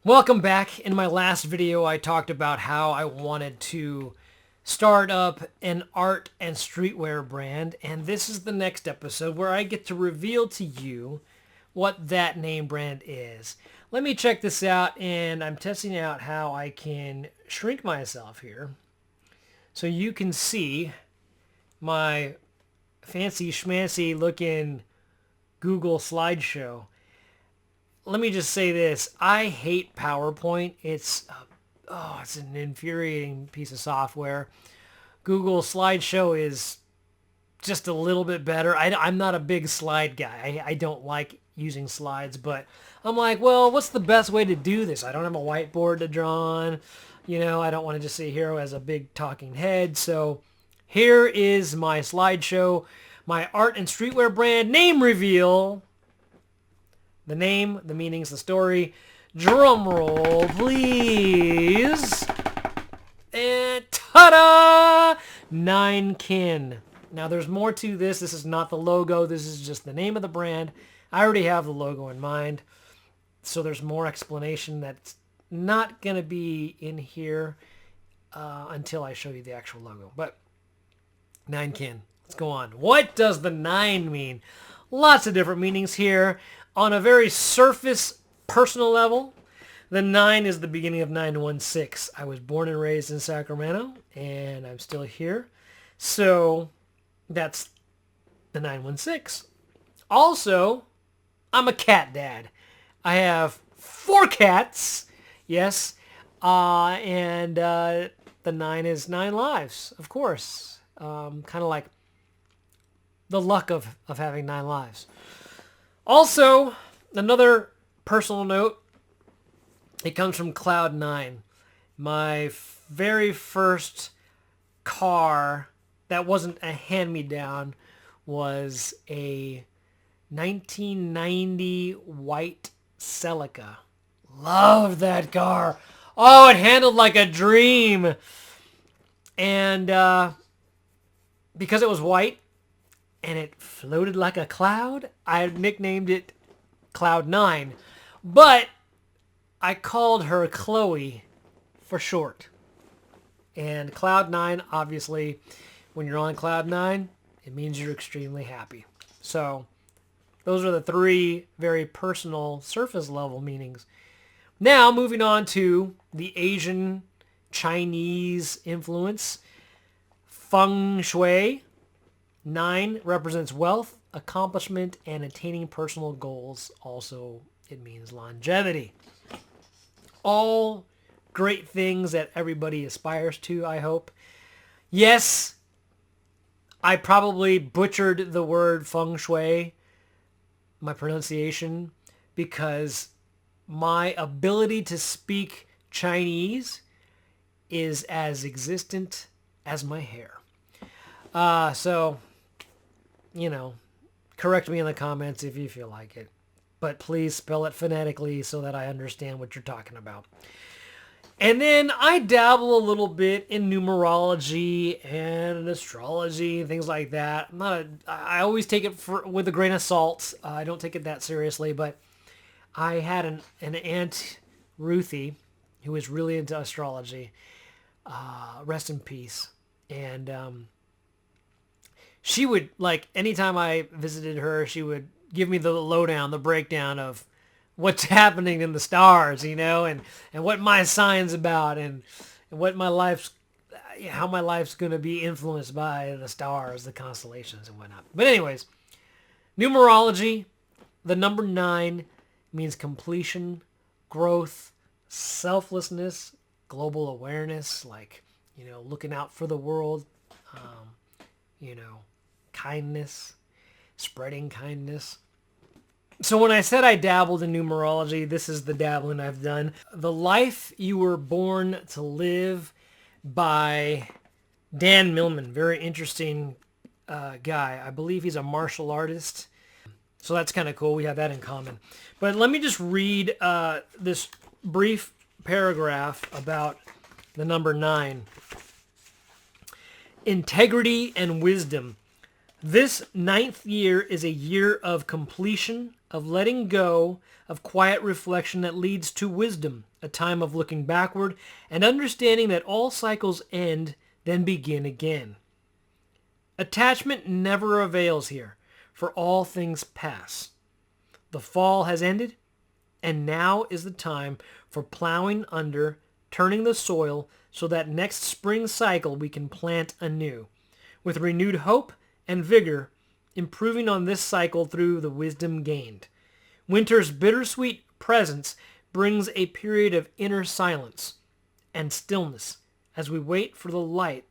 Welcome back. In my last video, I talked about how I wanted to start up an art and streetwear brand, and this is the next episode where I get to reveal to you what that name brand is. Let me check this out, and I'm testing out how I can shrink myself here so you can see my fancy schmancy looking Google slideshow. Let me just say this. I hate PowerPoint. It's an infuriating piece of software. Google Slideshow is just a little bit better. I'm not a big slide guy. I don't like using slides, but I'm like, well, what's the best way to do this? I don't have a whiteboard to draw on. I don't want to just sit here as a big talking head. So here is my slideshow, my art and streetwear brand name reveal. The name, the meanings, the story. Drum roll, please. And ta-da! 9kin. Now, there's more to this. This is not the logo. This is just the name of the brand. I already have the logo in mind. So there's more explanation that's not going to be in here until I show you the actual logo. But 9kin. Let's go on. What does the 9 mean? Lots of different meanings here. On a very surface, personal level, the 9 is the beginning of 916. I was born and raised in Sacramento, and I'm still here. So that's the 916. Also, I'm a cat dad. I have 4 cats, yes, and the 9 is 9 lives, of course. Kind of like the luck of having 9 lives. Also, another personal note, it comes from Cloud 9. My very first car that wasn't a hand-me-down was a 1990 white Celica. Loved that car. Oh, it handled like a dream. And because it was white, and it floated like a cloud, I nicknamed it Cloud 9. But I called her Chloe for short. And Cloud 9, obviously, when you're on Cloud 9, it means you're extremely happy. So those are the 3 very personal surface level meanings. Now, moving on to the Asian Chinese influence. Feng Shui. 9 represents wealth, accomplishment, and attaining personal goals. Also, it means longevity. All great things that everybody aspires to, I hope. Yes, I probably butchered the word feng shui, my pronunciation, because my ability to speak Chinese is as existent as my hair. So, correct me in the comments if you feel like it. But please spell it phonetically so that I understand what you're talking about. And then I dabble a little bit in numerology and astrology and things like that. I always take it with a grain of salt. I don't take it that seriously, but I had an aunt, Ruthie, who was really into astrology. Rest in peace. And she would, anytime I visited her, she would give me the lowdown, the breakdown of what's happening in the stars, and what my sign's about, and what how my life's going to be influenced by the stars, the constellations, and whatnot. But anyways, numerology, the number 9 means completion, growth, selflessness, global awareness, looking out for the world, kindness, spreading kindness. So when I said I dabbled in numerology, this is the dabbling I've done. The Life You Were Born to Live by Dan Millman. Very interesting guy. I believe he's a martial artist. So that's kind of cool. We have that in common. But let me just read this brief paragraph about the number 9. Integrity and wisdom. This 9th year is a year of completion, of letting go, of quiet reflection that leads to wisdom, a time of looking backward and understanding that all cycles end, then begin again. Attachment never avails here, for all things pass. The fall has ended, and now is the time for plowing under, turning the soil so that next spring cycle we can plant anew, with renewed hope and vigor, improving on this cycle through the wisdom gained. Winter's bittersweet presence brings a period of inner silence and stillness as we wait for the light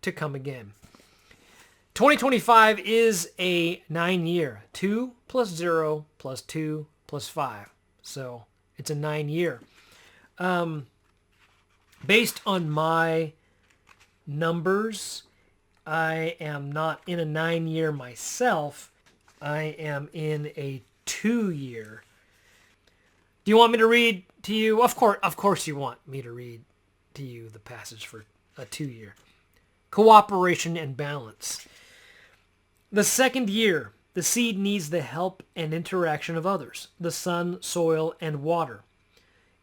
to come again. 2025 is a 9-year, 2 plus 0 plus 2 plus 5. So it's a 9-year. Based on my numbers, I am not in a 9-year myself. I am in a 2-year. Do you want me to read to you? Of course you want me to read to you the passage for a 2-year. Cooperation and balance. The second year, the seed needs the help and interaction of others, the sun, soil, and water.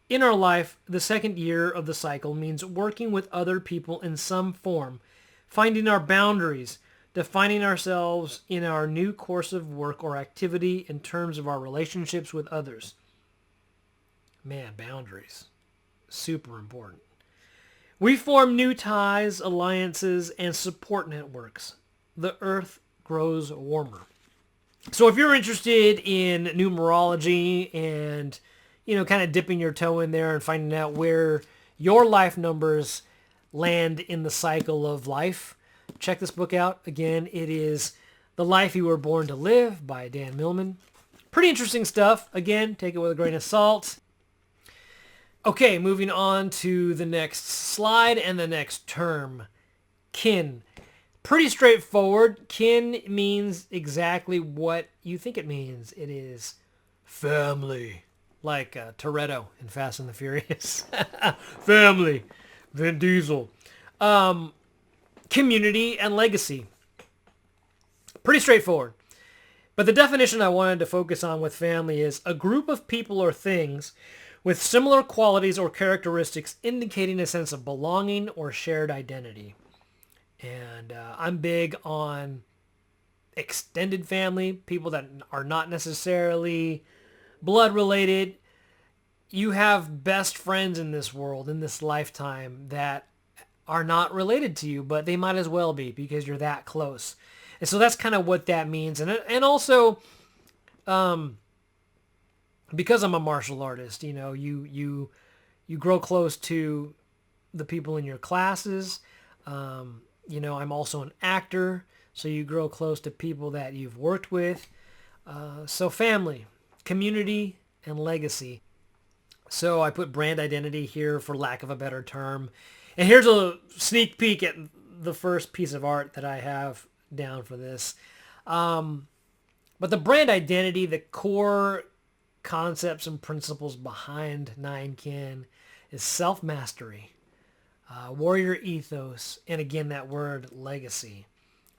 In our life, the second year of the cycle means working with other people in some form, finding our boundaries, defining ourselves in our new course of work or activity in terms of our relationships with others. Man, boundaries. Super important. We form new ties, alliances, and support networks. The earth grows warmer. So if you're interested in numerology and, kind of dipping your toe in there and finding out where your life numbers land in the cycle of life, check this book out. Again, it is The Life You Were Born to Live by Dan Millman. Pretty interesting stuff. Again, take it with a grain of salt. Okay, moving on to the next slide and the next term. Kin. Pretty straightforward. Kin means exactly what you think it means. It is family. Like Toretto in Fast and the Furious. Family. Vin Diesel. Community and legacy. Pretty straightforward. But the definition I wanted to focus on with family is a group of people or things with similar qualities or characteristics indicating a sense of belonging or shared identity. And I'm big on extended family, people that are not necessarily blood related. You have best friends in this world, in this lifetime, that are not related to you, but they might as well be because you're that close. And so that's kind of what that means. And also, because I'm a martial artist, you grow close to the people in your classes. I'm also an actor, so you grow close to people that you've worked with. So family, community, and legacy. So I put brand identity here for lack of a better term. And here's a sneak peek at the first piece of art that I have down for this. But the brand identity, the core concepts and principles behind 9Kin is self-mastery, warrior ethos, and again, that word legacy,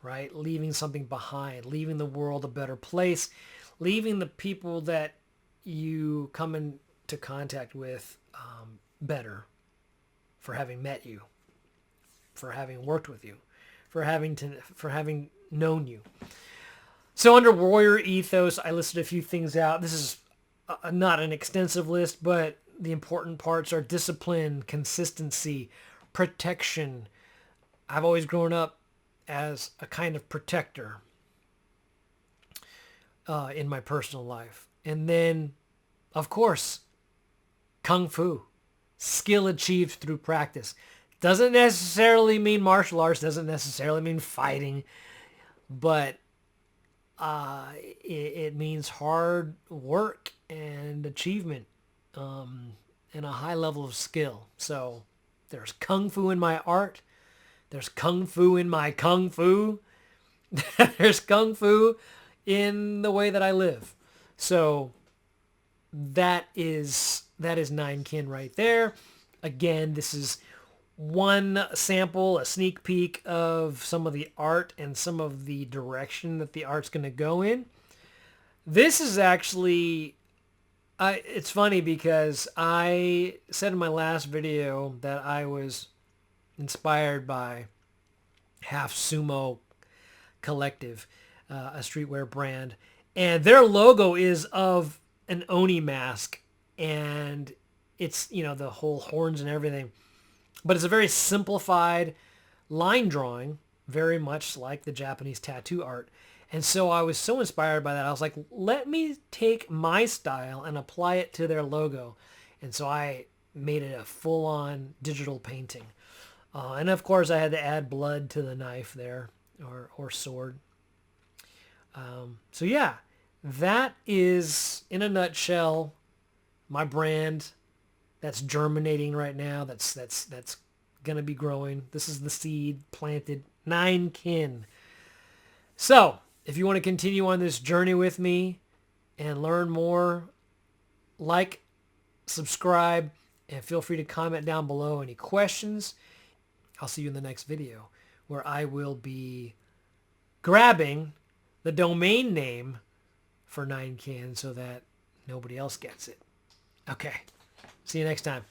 right? Leaving something behind, leaving the world a better place, leaving the people that you come into contact with better for having met you, for having worked with you, for having known you. So under warrior ethos, I listed a few things out. This is not an extensive list, but the important parts are discipline, consistency, protection. I've always grown up as a kind of protector in my personal life. And then, of course, Kung Fu. Skill achieved through practice. Doesn't necessarily mean martial arts, doesn't necessarily mean fighting, but it means hard work and achievement and a high level of skill. So there's Kung Fu in my art. There's Kung Fu in my Kung Fu. There's Kung Fu in the way that I live. So that is 9Kin right there. Again, this is one sample, a sneak peek of some of the art and some of the direction that the art's going to go in. This is actually, it's funny because I said in my last video that I was inspired by Half Sumo Collective, a streetwear brand. And their logo is of an Oni mask. And it's, the whole horns and everything. But it's a very simplified line drawing, very much like the Japanese tattoo art. And so I was so inspired by that. I was like, let me take my style and apply it to their logo. And so I made it a full-on digital painting. And of course I had to add blood to the knife there, or sword. So yeah, that is, in a nutshell, my brand that's germinating right now. That's going to be growing. This is the seed planted. 9 kin. So if you want to continue on this journey with me and learn more, like, subscribe, and feel free to comment down below any questions. I'll see you in the next video, where I will be grabbing the domain name for 9kin so that nobody else gets it. Okay. See you next time.